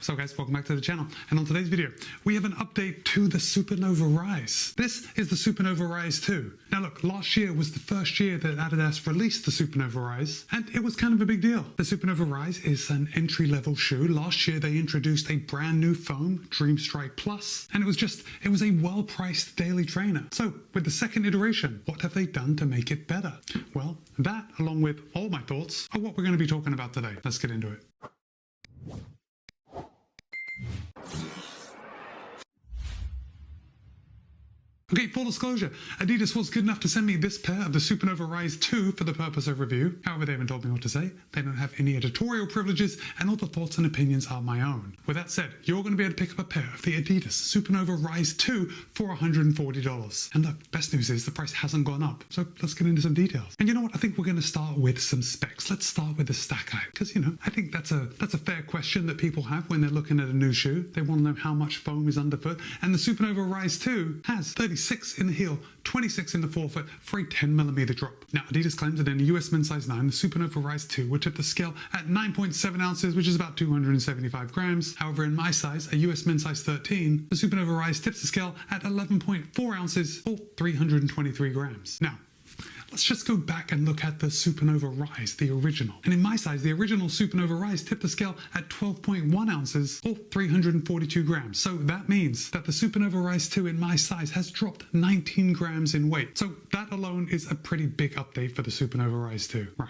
So guys, welcome back to the channel, and on today's video we have an update to the Supernova Rise. This is the Supernova Rise 2. Now look, last year was the first year that Adidas released the Supernova Rise, and it was kind of a big deal. The Supernova Rise is an entry-level shoe. Last year they introduced a brand new foam, Dream Strike Plus, and it was a well-priced daily trainer. So with the second iteration, what have they done to make it better? Well, that along with all my thoughts are what we're going to be talking about today. Let's get into it. Okay, full disclosure, Adidas was good enough to send me this pair of the Supernova Rise 2 for the purpose of review. However, they haven't told me what to say. They don't have any editorial privileges, and all the thoughts and opinions are my own. With that said, you're going to be able to pick up a pair of the Adidas Supernova Rise 2 for $140. And look, best news is the price hasn't gone up. So let's get into some details. And you know what? I think we're going to start with some specs. Let's start with the stack height, because I think that's a fair question that people have when they're looking at a new shoe. They want to know how much foam is underfoot, and the Supernova Rise 2 has 36 in the heel, 26 in the forefoot for a 10mm drop. Now, Adidas claims that in a US men's size 9, the Supernova Rise 2 would tip the scale at 9.7 ounces, which is about 275 grams. However, in my size, a US men's size 13, the Supernova Rise tips the scale at 11.4 ounces or 323 grams. Now, let's just go back and look at the Supernova Rise, the original. And in my size, the original Supernova Rise tipped the scale at 12.1 ounces or 342 grams. So that means that the Supernova Rise 2 in my size has dropped 19 grams in weight. So that alone is a pretty big update for the Supernova Rise 2. Right.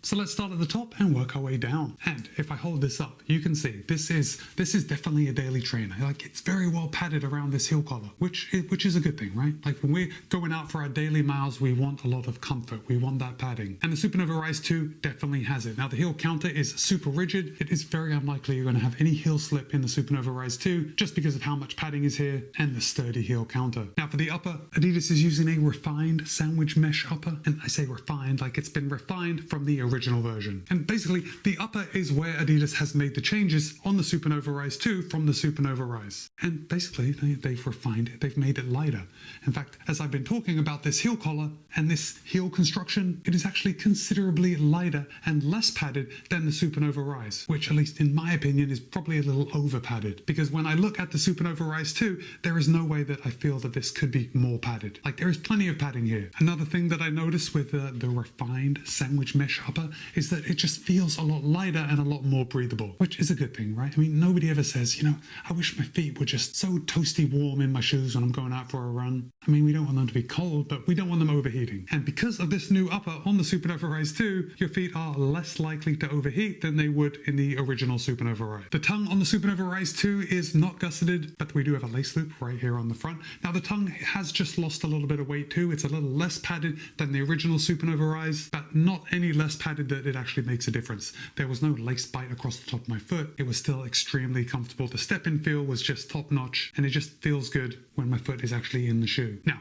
So let's start at the top and work our way down. And if I hold this up, you can see this is definitely a daily trainer. Like, it's very well padded around this heel collar, which is a good thing, right? Like, when we're going out for our daily miles, we want a lot of comfort. We want that padding. And the Supernova Rise 2 definitely has it. Now, the heel counter is super rigid. It is very unlikely you're going to have any heel slip in the Supernova Rise 2 just because of how much padding is here and the sturdy heel counter. Now, for the upper, Adidas is using a refined sandwich mesh upper. And I say refined like it's been refined from the original version. And basically, the upper is where Adidas has made the changes on the Supernova Rise 2 from the Supernova Rise. And basically, they've refined it. They've made it lighter. In fact, as I've been talking about this heel collar and this heel construction, it is actually considerably lighter and less padded than the Supernova Rise, which, at least in my opinion, is probably a little over padded. Because when I look at the Supernova Rise 2, there is no way that I feel that this could be more padded. Like, there is plenty of padding here. Another thing that I noticed with the refined sandwich mesh upper is that it just feels a lot lighter and a lot more breathable, which is a good thing, right? I mean, nobody ever says, I wish my feet were just so toasty warm in my shoes when I'm going out for a run. I mean, we don't want them to be cold, but we don't want them overheating. And because of this new upper on the Supernova Rise 2, your feet are less likely to overheat than they would in the original Supernova Rise. The tongue on the Supernova Rise 2 is not gusseted, but we do have a lace loop right here on the front. Now, the tongue has just lost a little bit of weight too. It's a little less padded than the original Supernova Rise, but not any less padded that it actually makes a difference. There was no lace bite across the top of my foot. It was still extremely comfortable. The step-in feel was just top notch, and it just feels good when my foot is actually in the shoe. Now,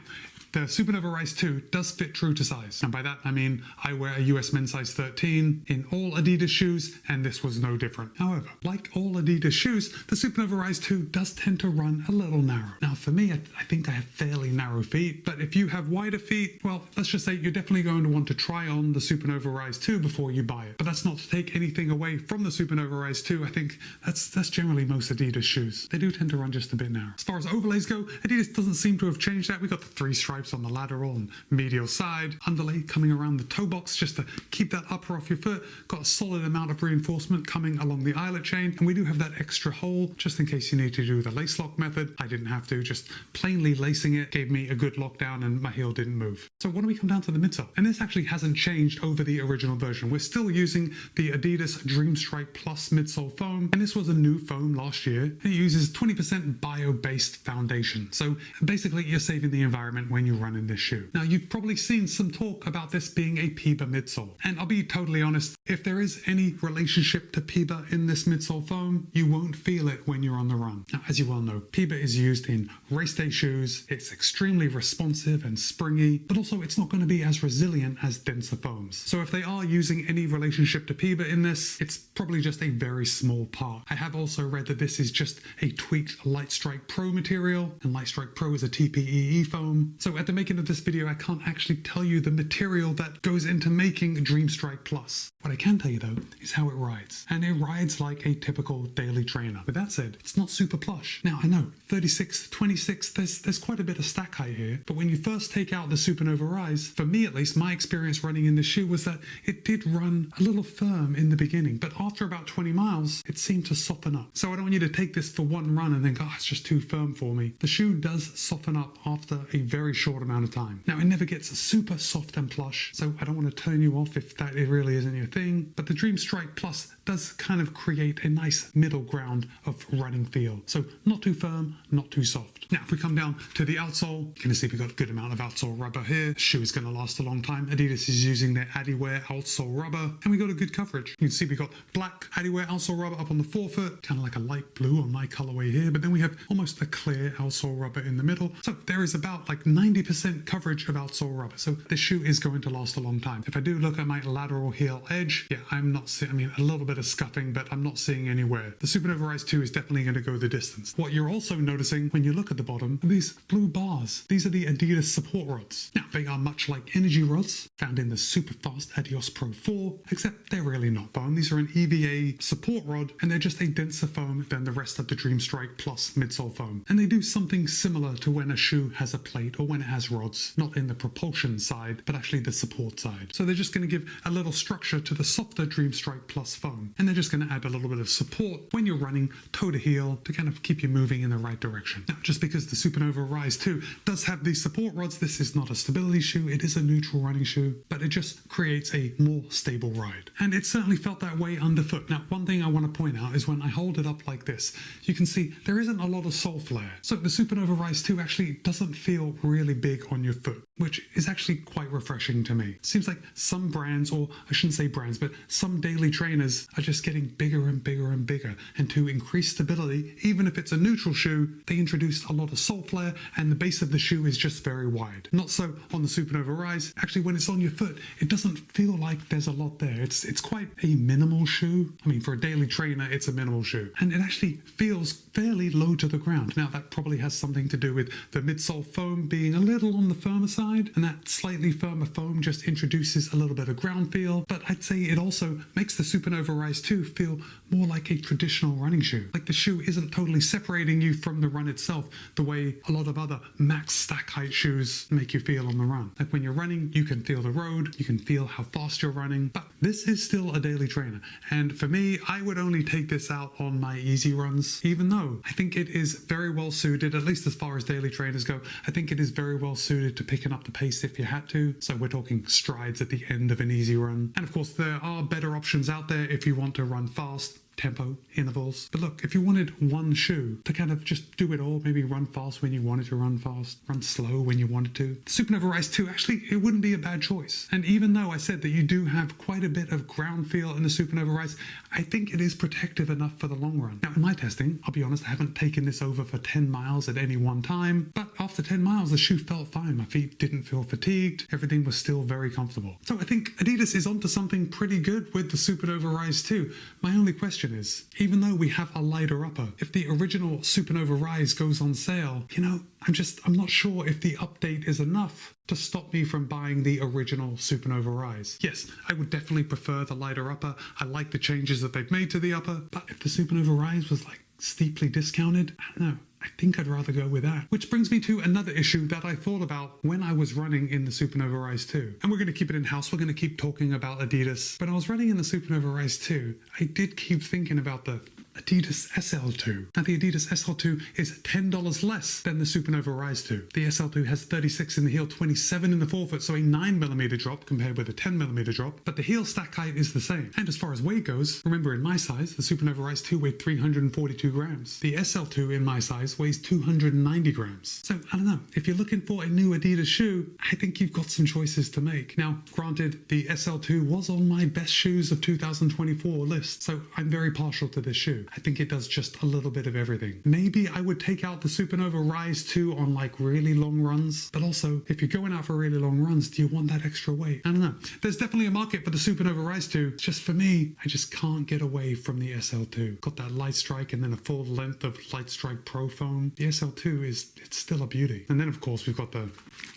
the Supernova Rise 2 does fit true to size. And by that, I mean I wear a US men's size 13 in all Adidas shoes, and this was no different. However, like all Adidas shoes, the Supernova Rise 2 does tend to run a little narrow. Now, for me, I think I have fairly narrow feet, but if you have wider feet, well, let's just say you're definitely going to want to try on the Supernova Rise 2 before you buy it. But that's not to take anything away from the Supernova Rise 2. I think that's generally most Adidas shoes. They do tend to run just a bit narrow. As far as overlays go, Adidas doesn't seem to have changed that. We got the 3 stripes on the lateral and medial side, underlay coming around the toe box just to keep that upper off your foot, got a solid amount of reinforcement coming along the eyelet chain, and we do have that extra hole just in case you need to do the lace lock method. I didn't have to, just plainly lacing it gave me a good lockdown and my heel didn't move. So when do we come down to the midsole? And this actually hasn't changed over the original version. We're still using the Adidas Dream Strike Plus midsole foam, and this was a new foam last year, and it uses 20% bio-based foundation. So basically you're saving the environment when you run in this shoe. Now, you've probably seen some talk about this being a PIBA midsole, and I'll be totally honest, if there is any relationship to PIBA in this midsole foam, you won't feel it when you're on the run. Now, as you well know, PIBA is used in race day shoes. It's extremely responsive and springy, but also it's not going to be as resilient as denser foams. So if they are using any relationship to PIBA in this, it's probably just a very small part. I have also read that this is just a tweaked Lightstrike Pro material, and Lightstrike Pro is a TPEE foam. So at the making of this video, I can't actually tell you the material that goes into making Dream Strike Plus. What I can tell you though is how it rides, and it rides like a typical daily trainer. With that said, it's not super plush. Now I know 36, 26, there's quite a bit of stack height here, but when you first take out the Supernova Rise, for me at least, my experience running in this shoe was that it did run a little firm in the beginning, but after about 20 miles, it seemed to soften up. So I don't want you to take this for one run and think, oh, it's just too firm for me. The shoe does soften up after a very short amount of time. Now it never gets super soft and plush, so I don't want to turn you off if that really isn't your thing, but the Dream Strike Plus does kind of create a nice middle ground of running feel. So not too firm, not too soft. Now if we come down to the outsole, you can see we've got a good amount of outsole rubber here. The shoe is going to last a long time. Adidas is using their Adiwear outsole rubber, and we got a good coverage. You can see we got black Adiwear outsole rubber up on the forefoot, kind of like a light blue on my colorway here, but then we have almost a clear outsole rubber in the middle. So there is about like 90% coverage of outsole rubber. So this shoe is going to last a long time. If I do look at my lateral heel edge, yeah, I'm not seeing, I mean, a little bit of scuffing, but I'm not seeing any wear. The Supernova Rise 2 is definitely going to go the distance. What you're also noticing when you look at the bottom are these blue bars. These are the Adidas support rods. Now, they are much like energy rods found in the super fast Adios Pro 4, except they're really not foam. These are an EVA support rod, and they're just a denser foam than the rest of the Dream Strike Plus midsole foam. And they do something similar to when a shoe has a plate or when it has rods, not in the propulsion side, but actually the support side. So they're just going to give a little structure to the softer Dream Strike Plus foam, and they're just going to add a little bit of support when you're running toe to heel to kind of keep you moving in the right direction. Now, just because the Supernova Rise 2 does have these support rods, this is not a stability shoe, it is a neutral running shoe, but it just creates a more stable ride. And it certainly felt that way underfoot. Now, one thing I want to point out is when I hold it up like this, you can see there isn't a lot of sole flare. So the Supernova Rise 2 actually doesn't feel really big on your foot, which is actually quite refreshing to me. It seems like some brands, or I shouldn't say brands, but some daily trainers are just getting bigger and bigger and bigger. And to increase stability, even if it's a neutral shoe, they introduced a lot of sole flare, and the base of the shoe is just very wide. Not so on the Supernova Rise. Actually, when it's on your foot, it doesn't feel like there's a lot there. It's quite a minimal shoe. I mean, for a daily trainer, it's a minimal shoe. And it actually feels fairly low to the ground. Now, that probably has something to do with the midsole foam being a little on the firmer side, and that slightly firmer foam just introduces a little bit of ground feel. But I'd say it also makes the Supernova Rise 2 feel more like a traditional running shoe. Like the shoe isn't totally separating you from the run itself the way a lot of other max stack height shoes make you feel on the run. Like when you're running, you can feel the road, you can feel how fast you're running, but this is still a daily trainer. And for me, I would only take this out on my easy runs, even though I think it is very well suited, at least as far as daily trainers go. I think it is very well suited to picking up the pace if you had to. So we're talking strides at the end of an easy run. And of course, there are better options out there if you want to run fast, tempo, intervals. But look, if you wanted one shoe to kind of just do it all, maybe run fast when you wanted to run fast, run slow when you wanted to, the Supernova Rise 2, actually, it wouldn't be a bad choice. And even though I said that you do have quite a bit of ground feel in the Supernova Rise, I think it is protective enough for the long run. Now, in my testing, I'll be honest, I haven't taken this over for 10 miles at any one time, but after 10 miles, the shoe felt fine. My feet didn't feel fatigued. Everything was still very comfortable. So I think Adidas is onto something pretty good with the Supernova Rise 2. My only question is, even though we have a lighter upper, if the original Supernova Rise goes on sale, you know, I'm not sure if the update is enough to stop me from buying the original Supernova Rise. Yes, I would definitely prefer the lighter upper. I like the changes that they've made to the upper, but if the Supernova Rise was like steeply discounted, I don't know. I think I'd rather go with that. Which brings me to another issue that I thought about when I was running in the Supernova Rise 2. And we're going to keep it in-house. We're going to keep talking about Adidas. When I was running in the Supernova Rise 2, I did keep thinking about the Adidas SL2. Now the Adidas SL2 is $10 less than the Supernova Rise 2. The SL2 has 36 in the heel, 27 in the forefoot, so a 9mm drop compared with a 10mm drop, but the heel stack height is the same. And as far as weight goes, remember in my size, the Supernova Rise 2 weighed 342 grams. The SL2 in my size weighs 290 grams. So I don't know, if you're looking for a new Adidas shoe, I think you've got some choices to make. Now, granted, the SL2 was on my best shoes of 2024 list, so I'm very partial to this shoe. I think it does just a little bit of everything. Maybe I would take out the Supernova Rise 2 on like really long runs, but also if you're going out for really long runs, do you want that extra weight? I don't know. There's definitely a market for the Supernova Rise 2. It's just for me, I just can't get away from the SL2. Got that light strike and then a full length of light strike pro foam. The SL2 it's still a beauty. And then of course we've got the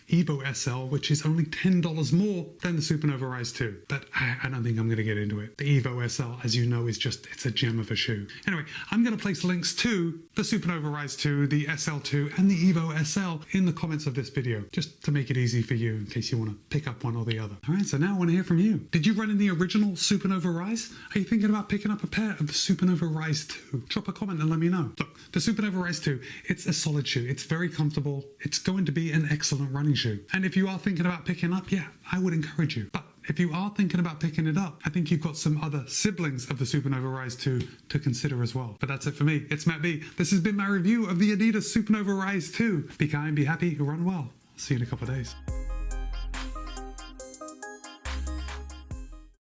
Evo SL, which is only $10 more than the Supernova Rise 2. But I don't think I'm going to get into it. The Evo SL, as you know, is just, it's a gem of a shoe. Anyway, I'm going to place links to the Supernova Rise 2, the SL2, and the Evo SL in the comments of this video, just to make it easy for you in case you want to pick up one or the other. All right, so now I want to hear from you. Did you run in the original Supernova Rise? Are you thinking about picking up a pair of the Supernova Rise 2? Drop a comment and let me know. Look, the Supernova Rise 2, it's a solid shoe. It's very comfortable. It's going to be an excellent running shoe. And if you are thinking about picking up, yeah, I would encourage you. But if you are thinking about picking it up, I think you've got some other siblings of the Supernova Rise 2 to consider as well. But that's it for me. It's Matt B. This has been my review of the Adidas Supernova Rise 2. Be kind, be happy, run well. See you in a couple of days.